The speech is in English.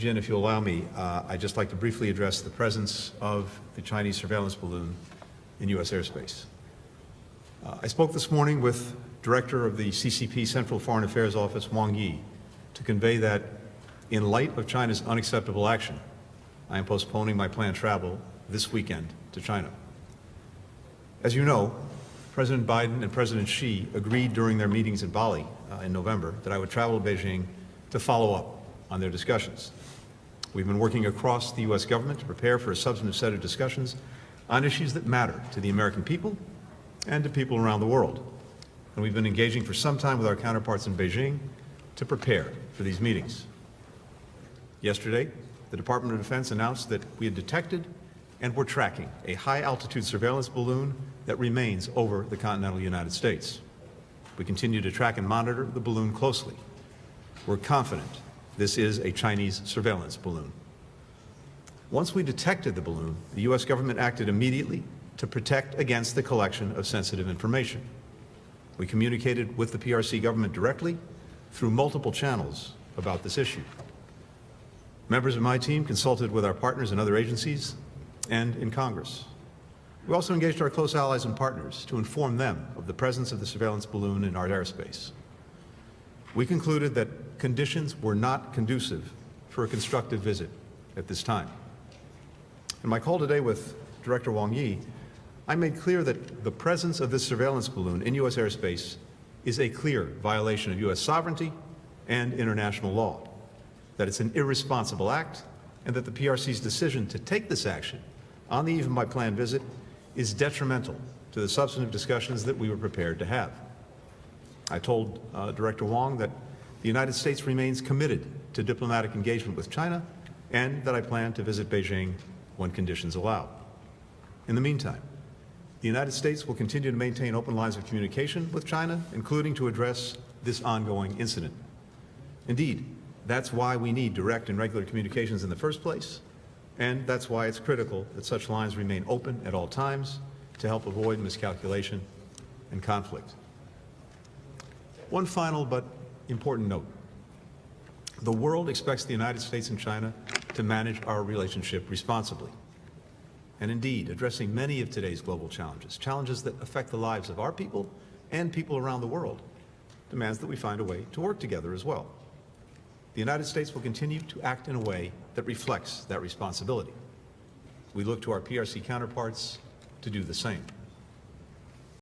Jin, if you allow me, I'd just like to briefly address the presence of the Chinese surveillance balloon in U.S. airspace. I spoke this morning with Director of the CCP Central Foreign Affairs Office, Wang Yi, to convey that in light of China's unacceptable action, I am postponing my planned travel this weekend to China. As you know, President Biden and President Xi agreed during their meetings in Bali in November that I would travel to Beijing to follow up on their discussions. We've been working across the U.S. government to prepare for a substantive set of discussions on issues that matter to the American people and to people around the world. And we've been engaging for some time with our counterparts in Beijing to prepare for these meetings. Yesterday, the Department of Defense announced that we had detected and were tracking a high-altitude surveillance balloon that remains over the continental United States. We continue to track and monitor the balloon closely. We're confident this is a Chinese surveillance balloon. Once we detected the balloon, the U.S. government acted immediately to protect against the collection of sensitive information. We communicated with the PRC government directly through multiple channels about this issue. Members of my team consulted with our partners in other agencies and in Congress. We also engaged our close allies and partners to inform them of the presence of the surveillance balloon in our airspace. We concluded that conditions were not conducive for a constructive visit at this time. In my call today with Director Wang Yi, I made clear that the presence of this surveillance balloon in U.S. airspace is a clear violation of U.S. sovereignty and international law, that it's an irresponsible act, and that the PRC's decision to take this action on the eve of my planned visit is detrimental to the substantive discussions that we were prepared to have. I told Director Wang that the United States remains committed to diplomatic engagement with China and that I plan to visit Beijing when conditions allow. In the meantime, the United States will continue to maintain open lines of communication with China, including to address this ongoing incident. Indeed, that's why we need direct and regular communications in the first place, and that's why it's critical that such lines remain open at all times to help avoid miscalculation and conflict. One final but important note. The world expects the United States and China to manage our relationship responsibly. And indeed, addressing many of today's global challenges, challenges that affect the lives of our people and people around the world, demands that we find a way to work together as well. The United States will continue to act in a way that reflects that responsibility. We look to our PRC counterparts to do the same.